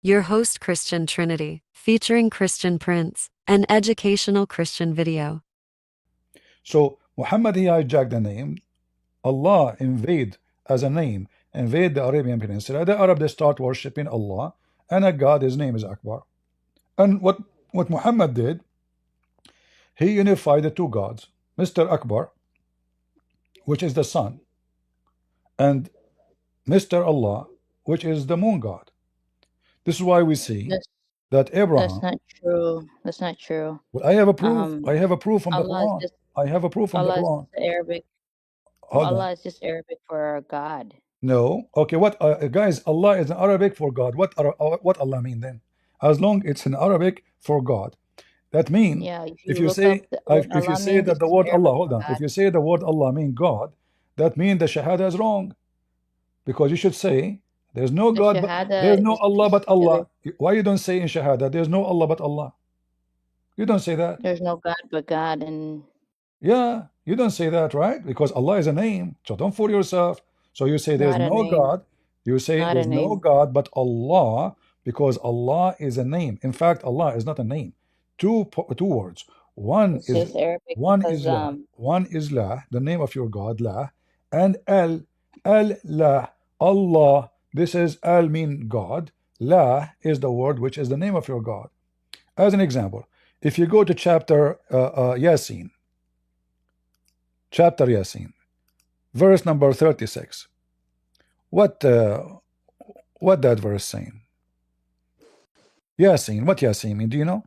Your host Christian Trinity, featuring Christian Prince, an educational Christian video. So Muhammad, he hijacked the name. Allah invade as a name, invade the Arabian Peninsula. The Arab, they start worshipping Allah and a God, his name is Akbar. And what Muhammad did, he unified the two gods, Mr. Akbar, which is the sun, and Mr. Allah, which is the moon god. This is why we see That's that that's Abraham. not true. That's not true. Well, I have a proof. Um, I have a proof from the Allah is Quran. just I have a proof from the Allah is Quran. just Arabic. Hold on. Allah is just Arabic for God. No. Okay. What, guys? Allah is in Arabic for God. What Allah mean then? As long it's in Arabic for God, that mean Yeah, if if you you look up say what if you Allah say means, that it's the just word Allah, Arabic hold for on. If God. you say the word Allah mean God, that mean the Shahada is wrong, because you should say there's no The God, but Shahada there's no is Allah but Allah. specific. Why you don't say in Shahada there's no Allah but Allah? You don't say that. There's no God but God, and Yeah, you don't say that, right? Because Allah is a name. So don't fool yourself. So you say there's not a no name. God. You say Not a there's no name. God but Allah, because Allah is a name. In fact, Allah is not a name. Two words. One It's is just Arabic one because is La. One is La, the name of your God, La, and La, Allah. This is Al mean God. La is the word which is the name of your God. As an example, if you go to chapter Yasin, chapter Yasin, verse number 36. What that verse saying? Yasin, what Yasin mean? Do you know?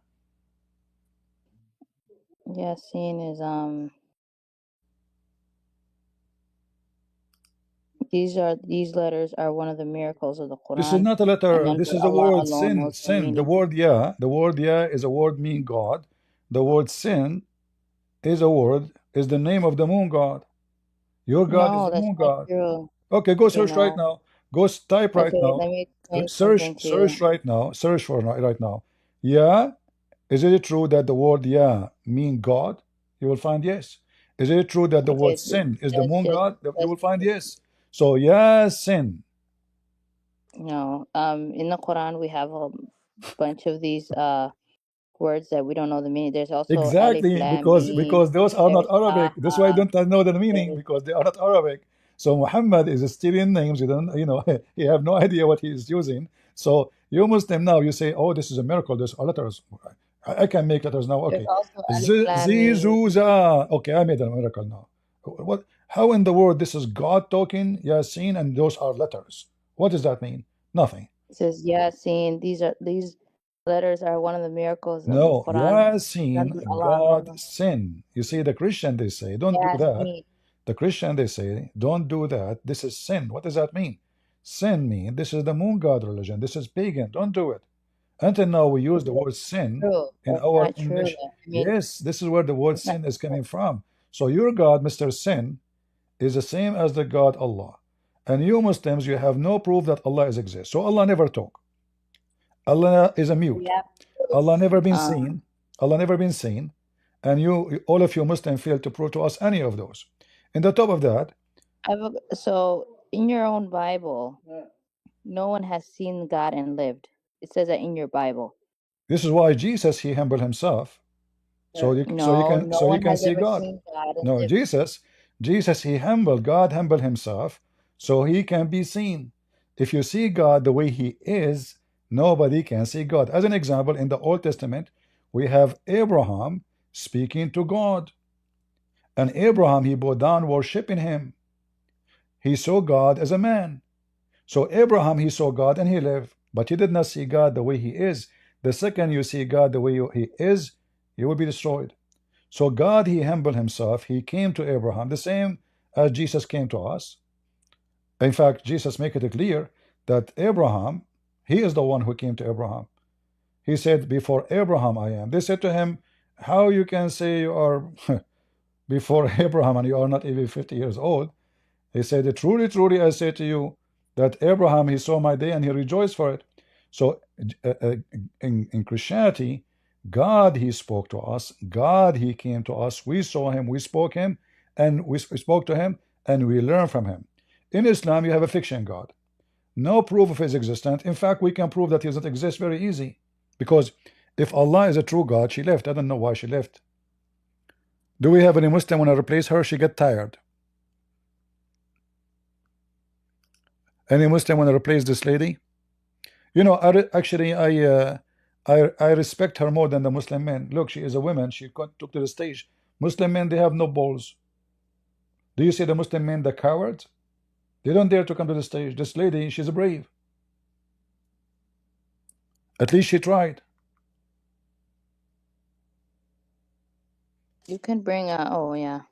Yasin is these letters are one of the miracles of the This is Quran, not a and letter. only This is the Allah word alone sin. knows the Sin. The meaning. word Ya. The word Ya is a word mean God. The word sin is the name of the moon god. Your God is No, the that's moon not god. true. Okay, go You search right know. now. Go type right Okay, now. let me explain Search something to you. right now. Search for right now. Ya. Is it true that the word Ya mean God? You will find yes. Is it true that the word Okay, sin is the that's moon just God? You that's will find yes. So Ya sin. no. In the Quran we have a bunch of these words that we don't know the meaning. There's also alif, Exactly, lam, mim. because those are not There's Arabic. That's why I taha. don't know the meaning, There's because they are not Arabic. So Muhammad is stealing names. You don't, you have no idea what he is using. So you Muslim now, you say, oh, this is a miracle. There's letters. I can make letters now. there's Okay, also alif, Z, lam, Z, mim. Zu, Za. Okay, I made a miracle now. What? How in the world this is God talking, Yasin, and those are letters? What does that mean? Nothing. It says Yasin. These letters are one of the miracles of the No, Quran. Yasin, Only Allah alone God knows. sin. You see, the Christian, they say, don't do that. Yasin. The Christian, they say, don't do that. This is sin. What does that mean? Sin mean this is the moon god religion. This is pagan. Don't do it. Until now, we use the word sin True. in That's our not true. English. Though. I mean, Yes, this is where the word it's not sin is true. coming from. So your God, Mr. Sin, is the same as the God Allah. And you Muslims, you have no proof that Allah is exist. So Allah never talk. Allah is a mute. We have proof. Allah never been Um, seen. Allah never been seen. And all of you Muslims fail to prove to us any of those. In the top of that, so in your own Bible, no one has seen God and lived. It says that in your Bible. this is why Jesus, he humbled himself. So you No, no you one can has see ever God. seen God and No, lived. Jesus, he humbled, God humbled himself so he can be seen. If you see God the way he is, nobody can see God. As an example, in the Old Testament, we have Abraham speaking to God. And Abraham, he bowed down worshiping him. He saw God as a man. So Abraham, he saw God and he lived, but he did not see God the way he is. The second you see God the way he is, you will be destroyed. So God, he humbled himself. He came to Abraham, the same as Jesus came to us. In fact, Jesus make it clear that Abraham, he is the one who came to Abraham. He said, before Abraham I am. They said to him, how you can say you are before Abraham and you are not even 50 years old? He said, truly, truly, I say to you that Abraham, he saw my day and he rejoiced for it. So in Christianity, God, he spoke to us. God, he came to us. We saw him, we spoke him, and we spoke to him, and we learned from him. In Islam, you have a fiction God. No proof of his existence. In fact, we can prove that he doesn't exist very easy. Because if Allah is a true God, she left. I don't know why she left. Do we have any Muslim when I replace her? She get tired. Any Muslim when I replace this lady? You know, actually, I respect her more than the Muslim men. Look, she is a woman. She took to the stage. Muslim men, they have no balls. Do you see the Muslim men, the cowards? They don't dare to come to the stage. This lady, she's brave. At least she tried. You can bring oh yeah.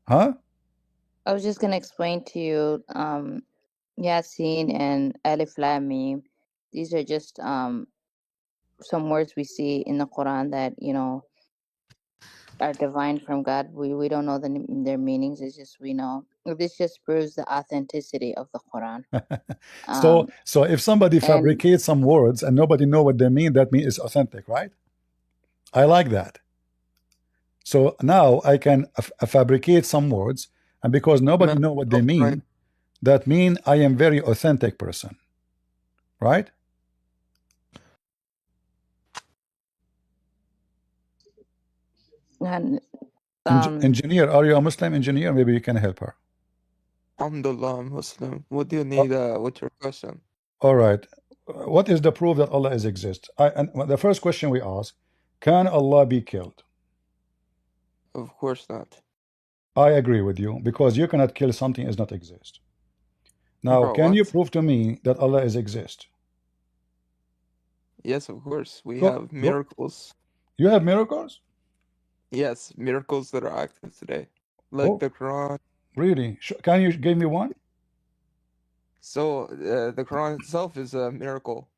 Huh? I was just gonna explain to you Yasin and Alif Lam Mim. These are just some words we see in the Quran that, you know, are divine from God. We don't know their meanings. It's just we know. This just proves the authenticity of the Quran. So if somebody And fabricates some words and nobody know what they mean, that means it's authentic, right? I like that. So now I can fabricate some words, and because nobody know what they mean, that mean I am very authentic person, right? and Engineer, are you a Muslim engineer? Maybe you can help her. Alhamdulillah, I'm Muslim. What do you need? What's your question? All right. What is the proof that Allah is exist? And the first question we ask, can Allah be killed? Of course not. I agree with you, because you cannot kill something does not exist. Now, Bro, can you what? prove to me that Allah is exist? Yes, of course. We Go, have go. miracles. You have miracles? Yes, miracles that are active today. Like Oh, the Quran. really? Can you give me one? So, the Quran itself is a miracle.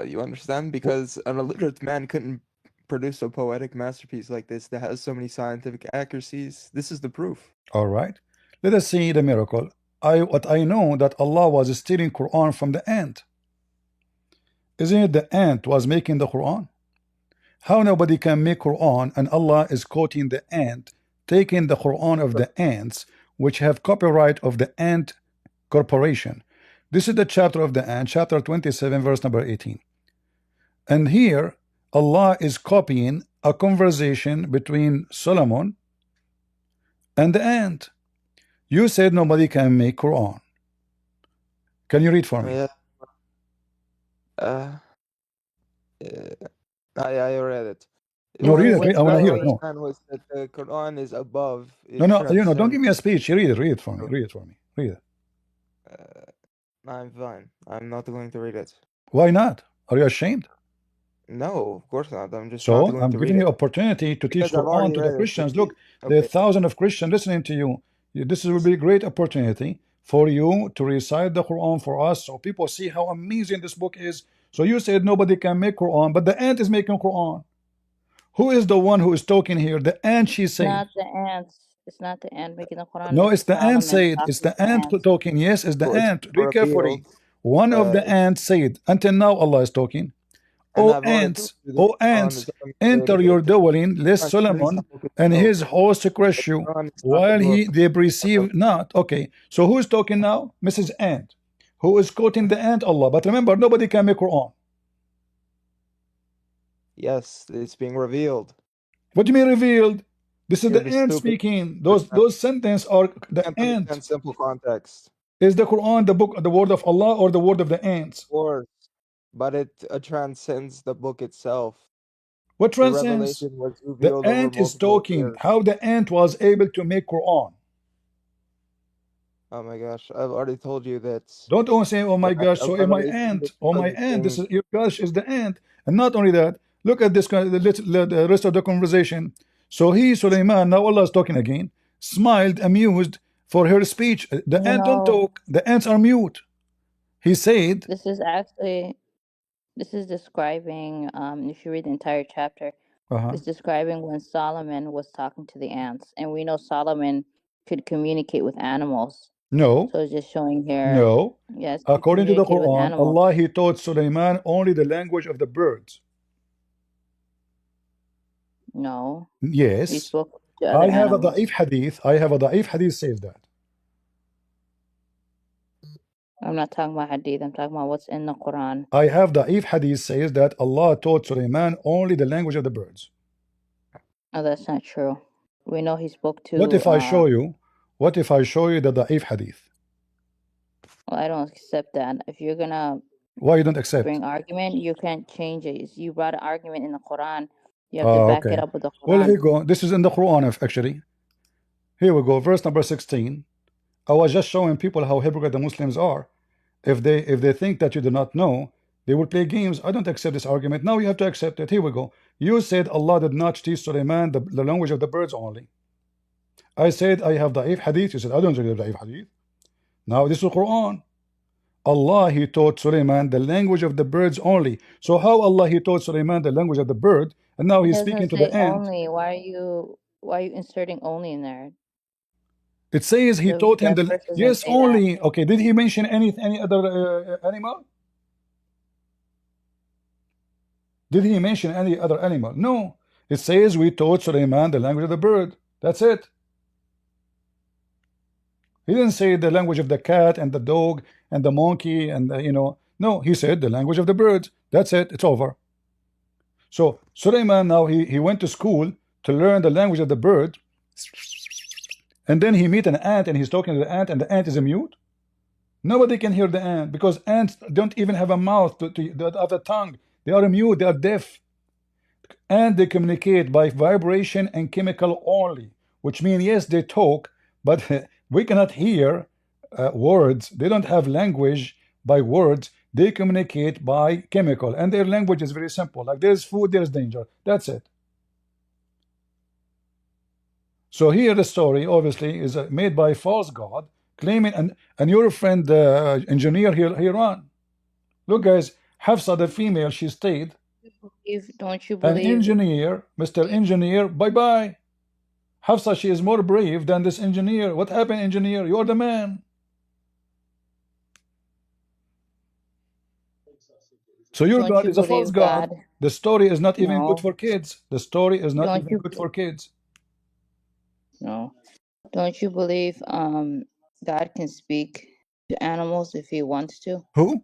You understand? Because an illiterate man couldn't produce a poetic masterpiece like this that has so many scientific accuracies. This is the proof. All right. Let us see the miracle. What I know that Allah was stealing Quran from the ant. Isn't it the ant was making the Quran? How nobody can make Quran and Allah is quoting the ant, taking the Quran of the ants, which have copyright of the ant corporation. This is the chapter of the ant, chapter 27, verse number 18. And here Allah is copying a conversation between Solomon and the ant. You said nobody can make Quran. Can you read for me? Yeah. I read it. No, read it. which I want to What I hear it. No, understand was that the Quran is above. no, It no. Don't give transcends. me a speech. Read it. Read it for me. Read it for me. Read it. I'm fine. I'm not going to read it. Why not? Are you ashamed? No, of course not. I'm just not So going I'm to read giving you it. opportunity to teach Because I've Quran already to the read it. Christians. Look, there are Okay. thousands of Christians listening to you. This will be a great opportunity for you to recite the Quran for us, so people see how amazing this book is. So you said nobody can make Quran, but the ant is making Quran. Who is the one who is talking here? The ant, she said. not the ants. It's not the ant making the Quran. No, It's it's the ant Solomon said. It's talking to the the ant ants. talking. Yes, it's the So it's ant. Read carefully. revealed. One of the It's, ants said, until now Allah is talking. and O I've already told ants, you that O the Quran ants, is enter uncreated. your It dwelling, lest transcends the Solomon book and itself. his host crush The you, Quran is not the while book. they perceive not. Okay, so who is talking now? Mrs. Ant. Who is quoting the ant? Allah. But remember, nobody can make Quran. Yes, it's being revealed. What do you mean revealed? This is You're the just ant stupid. speaking. Those sentences are the Can't ant. understand simple context. Is the Quran the book, the word of Allah, or the word of the ants? Of course, but it transcends the book itself. What The transcends? revelation was The revealed over ant is multiple talking. years. How the ant was able to make Quran? Oh my gosh, I've already told you that Don't all say, oh my gosh, a so am I revelation ant? that Oh my doesn't ant. This change. is your gosh is the ant. And not only that, look at this the rest of the conversation. So he, Sulaiman, now Allah is talking again, smiled, amused for her speech. The You ant don't know, talk, the ants are mute. He said, this is describing. If you read the entire chapter, it's describing when Solomon was talking to the ants, and we know Solomon could communicate with animals. no, So it's just showing here. no. Yes, he According to the communicated with Quran, animals. Allah, he taught Sulaiman only the language of the birds. No, he Yes. spoke to other I have a animals. da'if hadith. I have a da'if hadith says that. I'm not talking about hadith. I'm talking about what's in the Quran. I have the if hadith says that Allah taught Sulaiman only the language of the birds. Oh, that's not true. We know he spoke What to. if I show you? What if I show you the if hadith? Well, I don't accept that. If you're gonna Why you don't accept? bring argument, you can't change it. You brought an argument in the Quran. You have to back it Okay. up with the Well, here Quran. you go. This is in the Quran, actually. Here we go. Verse number 16. I was just showing people how hypocrite the Muslims are. If they think that you do not know, they will play games. I don't accept this argument. Now you have to accept it. Here we go. You said Allah did not teach Sulaiman the language of the birds only. I said I have da'if hadith. You said I don't have da'if hadith. Now this is Quran. Allah, he taught Sulaiman the language of the birds only. So how Allah, he taught Sulaiman the language of the bird, and now It he's doesn't speaking to say the ant? only. Why are you inserting only in there? It says he taught him That the verse doesn't yes say that. only. Okay, did he mention any other animal? Did he mention any other animal? No. It says we taught Sulaiman the language of the bird. That's it. He didn't say the language of the cat and the dog and the monkey and no, he said the language of the birds. That's it. It's over. So Sulaiman now he went to school to learn the language of the bird, and then he meet an ant and he's talking to the ant is a mute. Nobody can hear the ant because ants don't even have a mouth to have a tongue. They are mute. They are deaf. And they communicate by vibration and chemical only, which means yes, they talk, but we cannot hear words. They don't have language by words. They communicate by chemical, and their language is very simple. Like there's food, there's danger. That's it. So here the story obviously is made by false god, claiming and your friend engineer here on. Look, guys, Hafsa the female, she stayed. Don't you An believe? engineer, Mr. Engineer, bye-bye. Hafsa, she is more brave than this engineer. What happened, engineer? You're the man. So your Don't God you is a false believe God. God? The story is not even good No. for kids. The story is not Don't even you? good for kids. No. Don't you believe God can speak to animals if he wants to? Who?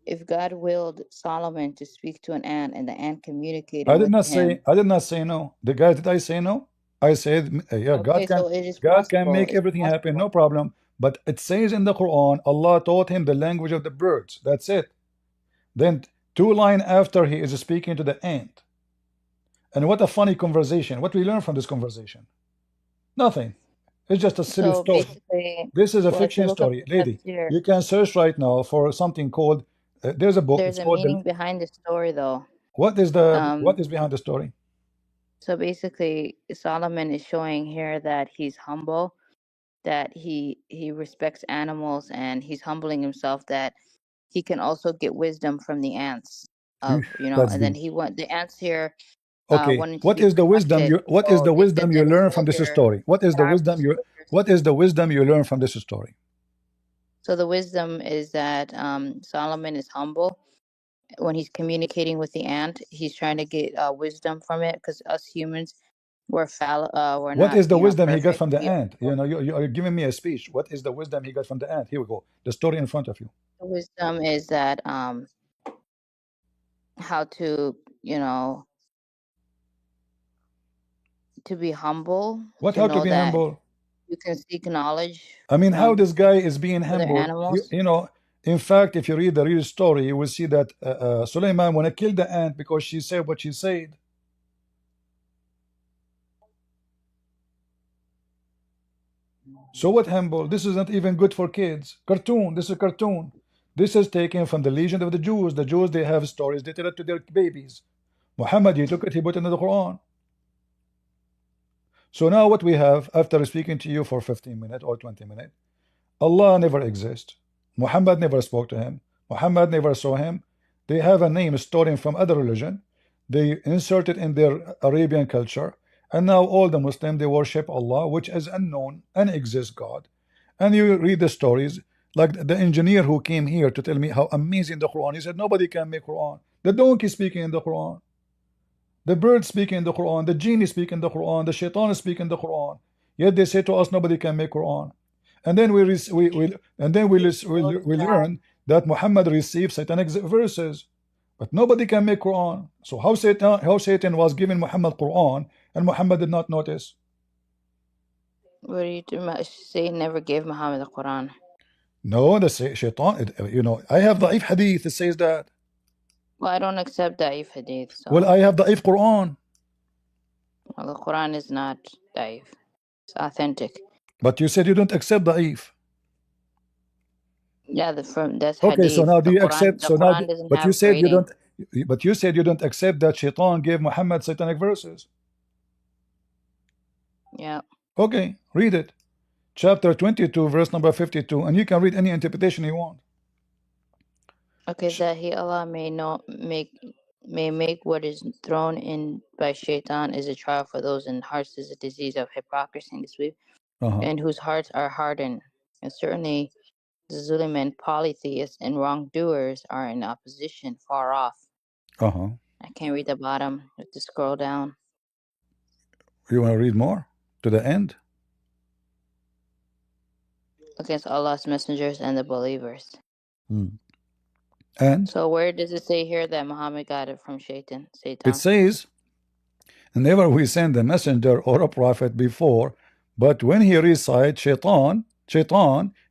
If God willed Solomon to speak to an ant and the ant communicated I did with not him. say no. The guy, did I say no? I said yeah, Okay, so it is God can possible. make It's everything happen, no possible. problem. But it says in the Quran, Allah taught him the language of the birds. That's it. Then two lines after he is speaking to the ant. And what a funny conversation. What we learn from this conversation? Nothing. It's just a silly So story. basically, This is a well, if you fiction look up story. the Lady, tafsir, you can search right now for something called, there's a book, there's it's a called meaning behind the story, though. what is behind the story? So basically, Solomon is showing here that he's humble, that he respects animals, and he's humbling himself that he can also get wisdom from the ants. Phew, that's And then deep. the ants here Okay, wanting to what be is the wisdom protected. So they said you that the learn from this soldier, story? the army soldiers. What is the wisdom you learn from this story? So the wisdom is that Solomon is humble when he's communicating with the ant. He's trying to get wisdom from it, because us humans, we're What not, is the wisdom he got perfect. from the We are ant? You are giving me a speech. What is the wisdom he got from the ant? Here we go. The story in front of you. The wisdom is that how to, to be humble, What, to how to know be that humble? you can seek knowledge I mean, how from this guy is being other humble? animals. In fact, if you read the real story, you will see that Suleiman want to kill the ant because she said what she said. So what humble? This is not even good for kids. Cartoon. This is a cartoon. This is taken from the legend of the Jews. The Jews, they have stories. They tell it to their babies. Muhammad, he took it, he put it in the Quran. So now what we have, after speaking to you for 15 minutes or 20 minutes, Allah never exists. Muhammad never spoke to him. Muhammad never saw him. They have a name stolen from other religion. They insert it in their Arabian culture. And now all the Muslims, they worship Allah, which is unknown, unexist God. And you read the stories, like the engineer who came here to tell me how amazing the Quran. He said, nobody can make Quran. The donkey speaking in the Quran. The bird speaking in the Quran. The genie speaking in the Quran. The shaitan speaking in the Quran. Yet they say to us, nobody can make Quran. And then we learn that Muhammad received satanic verses, but nobody can make Quran. So how Satan was giving Muhammad Quran and Muhammad did not notice? What are you doing? Satan never gave Muhammad the Quran. No, the Shaitan. I have da'if hadith that says that. Well, I don't accept da'if hadith. So. Well, I have da'if Quran. Well, the Quran is not da'if. It's authentic. But you said you don't accept da'if. Yeah, that's Okay, so hadith. now do The you Quran, accept? the So now, Quran doesn't but you have said you grading. don't. But you said you don't accept that Shaitan gave Muhammad satanic verses. Yeah. Okay, read it. Chapter 22, verse number 52, and you can read any interpretation you want. Okay, that he Allah may make what is thrown in by Shaitan is a trial for those in hearts is a disease of hypocrisy and disbelief, and whose hearts are hardened. And certainly the Zulim and polytheists and wrongdoers are in opposition far off. I can't read the bottom. I have to scroll down. You want to read more to the end? Against Allah's messengers and the believers. And so where does it say here that Muhammad got it from Satan? it says, never we send a messenger or a prophet before, but when he recites Shaitan,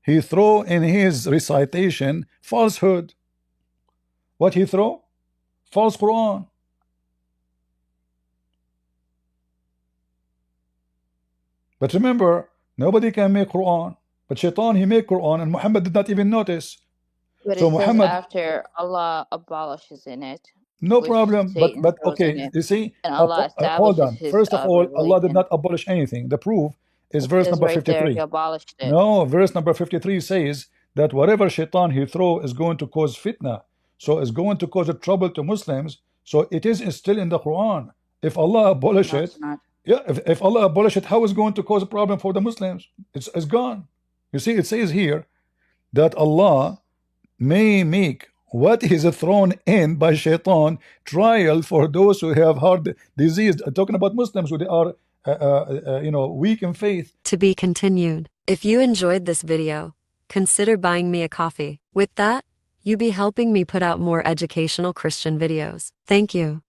he throw in his recitation falsehood. What he throw? False Quran. But remember, nobody can make Quran. But Shaitan, he made Quran, and Muhammad did not even notice. But so it Muhammad, says after Allah abolishes in it. No problem, but okay, you see, and Allah hold establishes on. his First of all, Allah did revelation. not abolish anything. The proof is It verse says number right there, 53. he abolished it. No, verse number 53 says that whatever Shaitan he throw is going to cause fitna. So it's going to cause a trouble to Muslims. So it is still in the Quran. If Allah abolish it, yeah, if Allah abolish it, how is going to cause a problem for the Muslims? It's gone. You see, it says here that Allah may make what is thrown in by Shaitan trial for those who have heart disease. Talking about Muslims who they are weak in faith. To be continued. If you enjoyed this video, consider buying me a coffee. With that, you be helping me put out more educational Christian videos. Thank you.